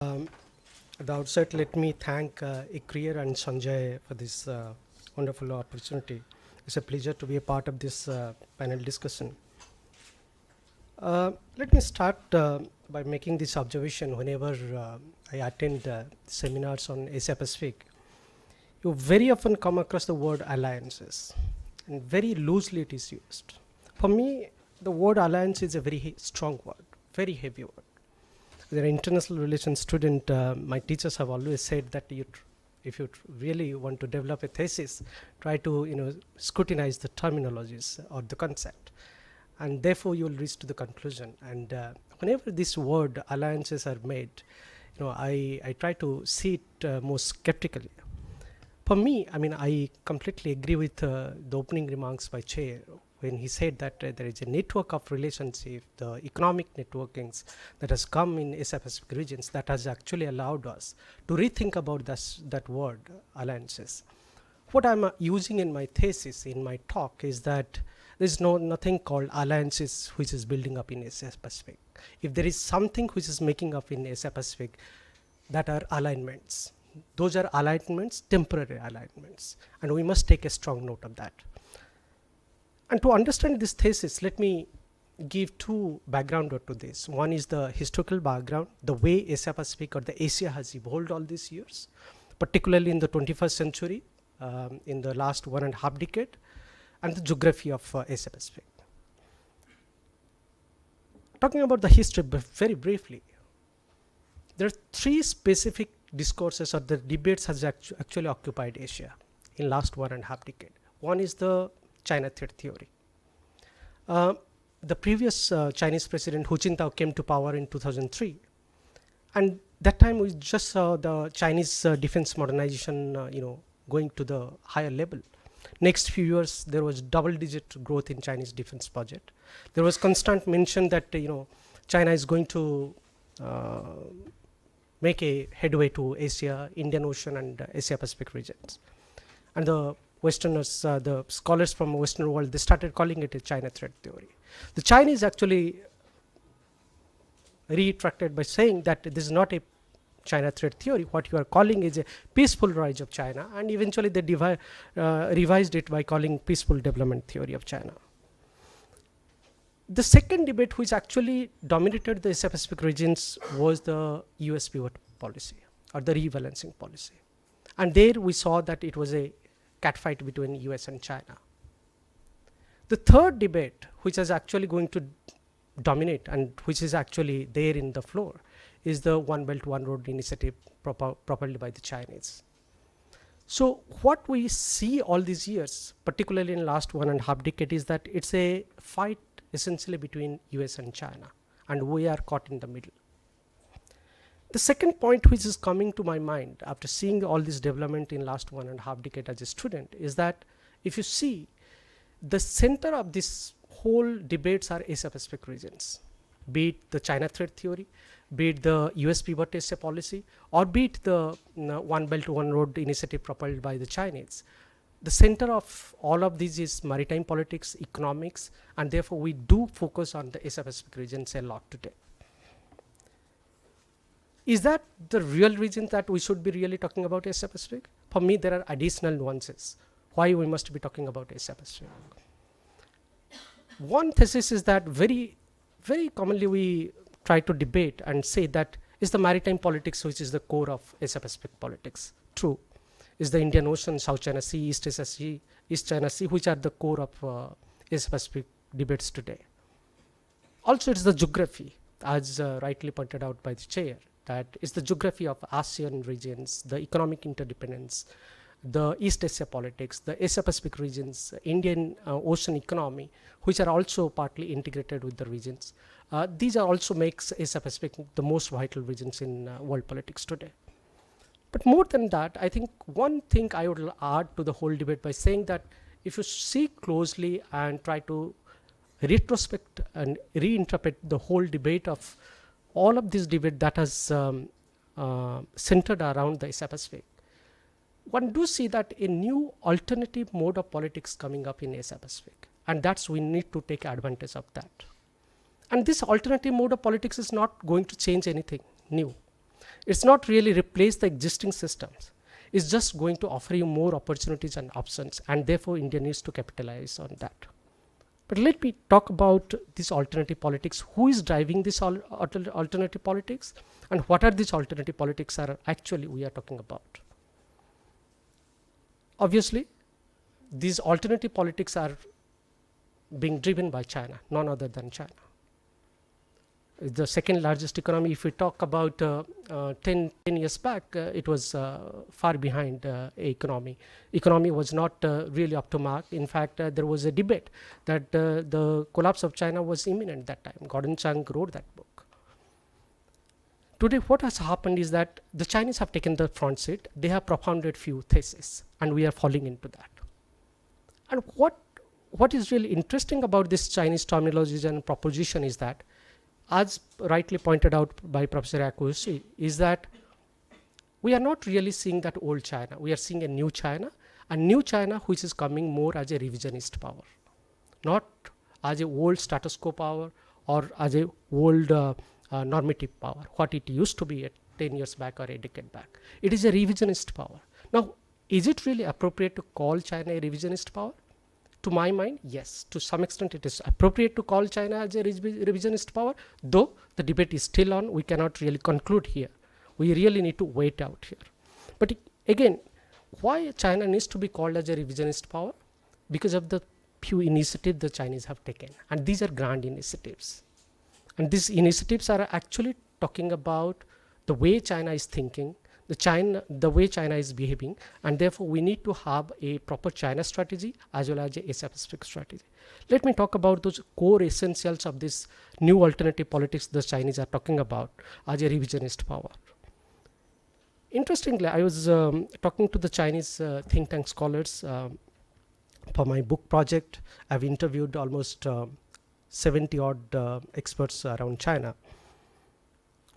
At the outset, let me thank ICRIER and Sanjay for this wonderful opportunity. It's a pleasure to be a part of this panel discussion. Let me start by making this observation. Whenever I attend seminars on Asia Pacific, you very often come across the word alliances, and very loosely it is used. For me, the word alliance is a very strong word, very heavy word. As an international relations student, my teachers have always said that if you really want to develop a thesis, try to scrutinize the terminologies or the concept, and therefore you will reach to the conclusion. And whenever this word alliances are made, I try to see it more skeptically. For me, I completely agree with the opening remarks by Chair when he said that there is a network of relationship, the economic networkings that has come in Asia Pacific regions that has actually allowed us to rethink about that word, alliances. What I'm using in my thesis, in my talk, is that there's nothing called alliances which is building up in Asia Pacific. If there is something which is making up in Asia Pacific, that are alignments. Those are alignments, temporary alignments, and we must take a strong note of that. And to understand this thesis, let me give two background to this. One is the historical background, the way Asia Pacific or the Asia has evolved all these years, particularly in the 21st century, in the last 1.5 decade, and the geography of Asia Pacific. Talking about the history very briefly, there are three specific discourses or the debates has actually occupied Asia in last 1.5 decade. One is the China threat theory. The previous Chinese president Hu Jintao came to power in 2003, and that time we just saw the Chinese defense modernization, going to the higher level. Next few years, there was double-digit growth in Chinese defense budget. There was constant mention that China is going to make a headway to Asia, Indian Ocean, and Asia Pacific regions. And the Westerners, the scholars from the Western world, they started calling it a China threat theory. The Chinese actually retracted by saying that this is not a China threat theory. What you are calling is a peaceful rise of China, and eventually they revised it by calling peaceful development theory of China. The second debate which actually dominated the Asia Pacific regions was the US pivot policy or the rebalancing policy. And there we saw that it was a catfight between US and China. The third debate, which is actually going to dominate and which is actually there in the floor, is the One Belt, One Road initiative propelled by the Chinese. So what we see all these years, particularly in the last 1.5 decade, is that it's a fight essentially between US and China, and we are caught in the middle. The second point which is coming to my mind after seeing all this development in last 1.5 decade as a student is that if you see, the center of this whole debates are Asia Pacific regions, be it the China threat theory, be it the US pivot Asia policy, or be it the One Belt, One Road initiative propelled by the Chinese. The center of all of these is maritime politics, economics, and therefore we do focus on the Asia Pacific regions a lot today. Is that the real reason that we should be really talking about Asia Pacific? For me, there are additional nuances why we must be talking about Asia Pacific. One thesis is that very, very commonly we try to debate and say that is the maritime politics which is the core of Asia Pacific politics. True. Is the Indian Ocean, South China Sea, East Asia Sea, East China Sea, which are the core of Asia Pacific debates today. Also, it's the geography, as rightly pointed out by the chair, that it's the geography of ASEAN regions, the economic interdependence, the East Asia politics, the Asia Pacific regions, Indian Ocean economy, which are also partly integrated with the regions. These are also makes Asia Pacific the most vital regions in world politics today. But more than that, I think one thing I would add to the whole debate by saying that if you see closely and try to retrospect and reinterpret the whole debate of all of this debate that has centered around the Asia Pacific, one do see that a new alternative mode of politics coming up in Asia Pacific, and that's we need to take advantage of that. And this alternative mode of politics is not going to change anything new. It's not really replace the existing systems. It's just going to offer you more opportunities and options, and therefore India needs to capitalize on that. But let me talk about this alternative politics. Who is driving this alternative politics, and what are these alternative politics are actually we are talking about? Obviously, these alternative politics are being driven by China, none other than China. The second largest economy. If we talk about 10 years back, it was far behind economy. Economy was not really up to mark. In fact, there was a debate that the collapse of China was imminent that time. Gordon Chang wrote that book. Today, what has happened is that the Chinese have taken the front seat. They have propounded few theses, and we are falling into that. And what is really interesting about this Chinese terminology and proposition is that, as rightly pointed out by Professor Akushi, is that we are not really seeing that old China. We are seeing a new China which is coming more as a revisionist power, not as a old status quo power or as a old normative power, what it used to be 10 years back or a decade back. It is a revisionist power. Now, is it really appropriate to call China a revisionist power? To my mind, yes. To some extent, it is appropriate to call China as a revisionist power, though the debate is still on. We cannot really conclude here. We really need to wait out here. But again, why China needs to be called as a revisionist power? Because of the few initiatives the Chinese have taken. And these are grand initiatives. And these initiatives are actually talking about the way China is thinking, the way China is behaving, and therefore we need to have a proper China strategy as well as a Asia-Pacific strategy. Let me talk about those core essentials of this new alternative politics the Chinese are talking about as a revisionist power. Interestingly, I was talking to the Chinese think tank scholars for my book project. I've interviewed almost 70 odd experts around China.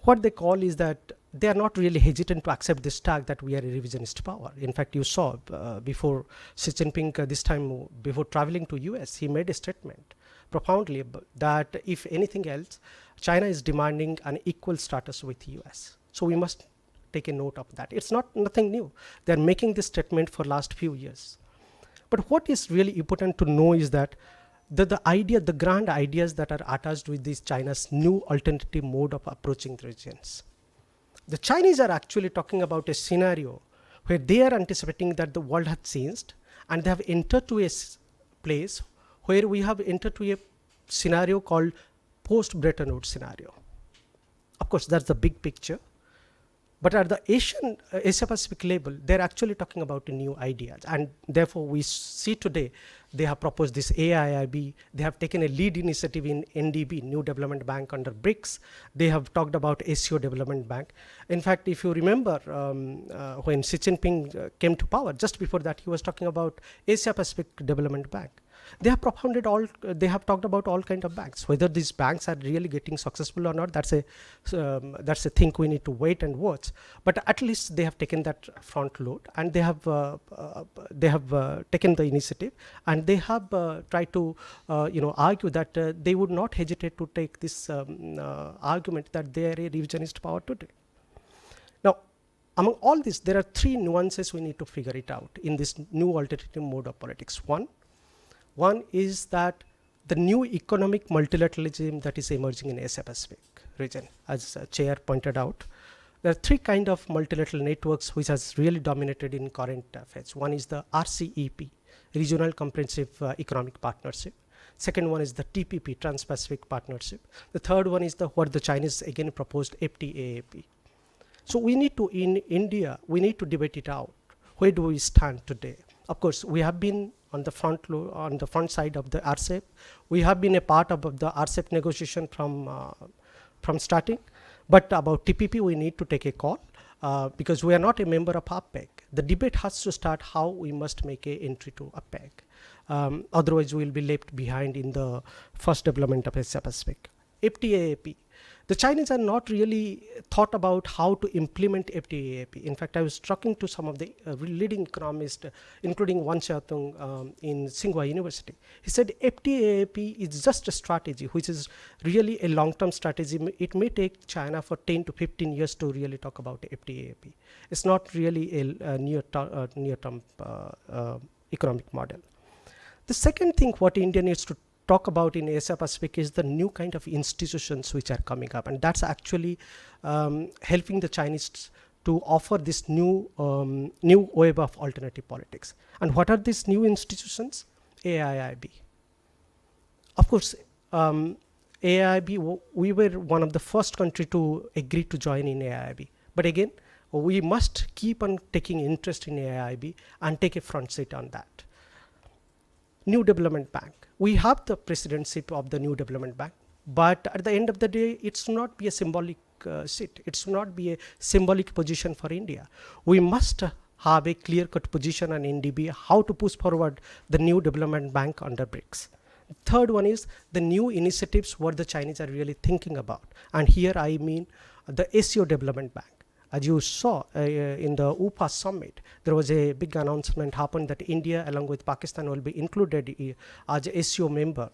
What they call is that they are not really hesitant to accept this tag that we are a revisionist power. In fact, you saw before Xi Jinping this time, before traveling to US, he made a statement profoundly that if anything else, China is demanding an equal status with US. So we must take a note of that. It's nothing new. They're making this statement for last few years. But what is really important to know is that the grand ideas that are attached with this China's new alternative mode of approaching the regions. The Chinese are actually talking about a scenario where they are anticipating that the world has changed, and they have entered to a place where we have entered to a scenario called post-Bretton Woods scenario. Of course, that's the big picture. But at the Asia-Pacific level, they're actually talking about new ideas. And therefore, we see today, they have proposed this AIIB. They have taken a lead initiative in NDB, New Development Bank under BRICS. They have talked about ASEO Development Bank. In fact, if you remember, when Xi Jinping came to power, just before that, he was talking about Asia-Pacific Development Bank. They have talked about all kinds of banks. Whether these banks are really getting successful or not, that's a thing we need to wait and watch. But at least they have taken that front load, and they have taken the initiative, and they have tried to argue that they would not hesitate to take this argument that they are a revisionist power today. Now, among all this, there are three nuances we need to figure it out in this new alternative mode of politics. One is that the new economic multilateralism that is emerging in Asia-Pacific region, as Chair pointed out. There are three kinds of multilateral networks which has really dominated in current affairs. One is the RCEP, Regional Comprehensive Economic Partnership. Second one is the TPP, Trans-Pacific Partnership. The third one is what the Chinese again proposed, FTAAP. So we need to, in India, we need to debate it out. Where do we stand today? Of course, we have been on the front side of the RCEP. We have been a part of the RCEP negotiation from starting. But about TPP, we need to take a call because we are not a member of APEC. The debate has to start how we must make an entry to APEC. Otherwise, we will be left behind in the first development of Asia Pacific. FTAAP. The Chinese are not really thought about how to implement FTAAP. In fact, I was talking to some of the leading economists, including Wan Xiaotung in Tsinghua University. He said FTAAP is just a strategy, which is really a long-term strategy. It may take China for 10 to 15 years to really talk about FTAAP. It's not really a near-term economic model. The second thing what India needs to talk about in Asia Pacific is the new kind of institutions which are coming up, and that's actually helping the Chinese to offer this new wave of alternative politics. And what are these new institutions? AIIB. Of course, AIIB, we were one of the first country to agree to join in AIIB. But again, we must keep on taking interest in AIIB and take a front seat on that. New Development Bank. We have the presidency of the New Development Bank, but at the end of the day, it should not be a symbolic seat. It should not be a symbolic position for India. We must have a clear-cut position on NDB, how to push forward the New Development Bank under BRICS. Third one is the new initiatives what the Chinese are really thinking about. And here I mean the ASEO Development Bank. As you saw in the UPA summit, there was a big announcement happened that India along with Pakistan will be included as a ASEO member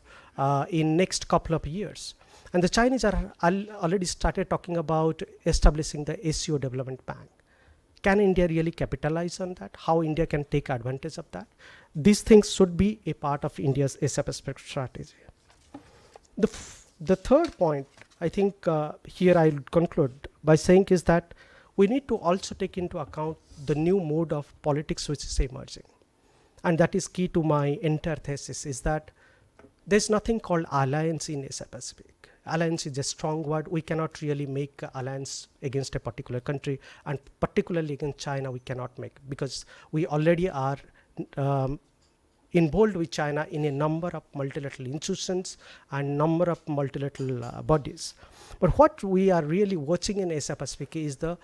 in next couple of years. And the Chinese are already started talking about establishing the ASEO Development Bank. Can India really capitalize on that? How India can take advantage of that? These things should be a part of India's Asia Pacific strategy. The third point, I think here I'll conclude by saying is that we need to also take into account the new mode of politics which is emerging. And that is key to my entire thesis, is that there's nothing called alliance in Asia Pacific. Alliance is a strong word. We cannot really make alliance against a particular country, and particularly against China we cannot make, because we already are involved with China in a number of multilateral institutions and number of multilateral bodies. But what we are really watching in Asia Pacific is the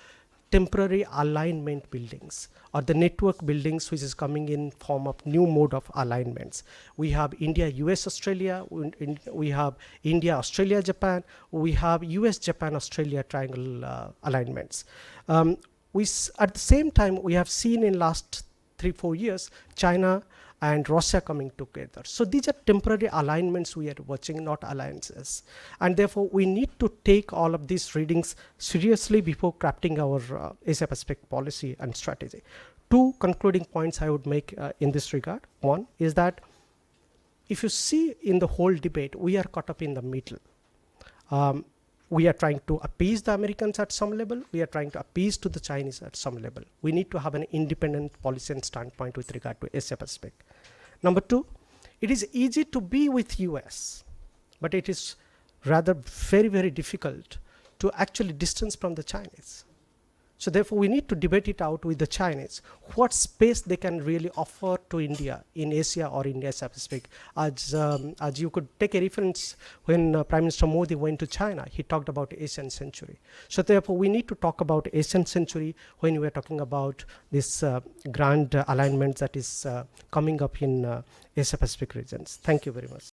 temporary alignment buildings, or the network buildings which is coming in form of new mode of alignments. We have India, US, Australia, we have India, Australia, Japan, we have US, Japan, Australia triangle alignments. At the same time, we have seen in last 3-4 years, China and Russia coming together. So these are temporary alignments we are watching, not alliances. And therefore, we need to take all of these readings seriously before crafting our Asia Pacific policy and strategy. Two concluding points I would make in this regard. One is that if you see in the whole debate, we are caught up in the middle. We are trying to appease the Americans at some level. We are trying to appease to the Chinese at some level. We need to have an independent policy and standpoint with regard to Asia Pacific. Number two, it is easy to be with US, but it is rather very, very difficult to actually distance from the Chinese. So therefore, we need to debate it out with the Chinese, what space they can really offer to India in Asia or in Asia Pacific. As you could take a reference, when Prime Minister Modi went to China, he talked about Asian century. So therefore, we need to talk about Asian century when we are talking about this grand alignment that is coming up in Asia Pacific regions. Thank you very much.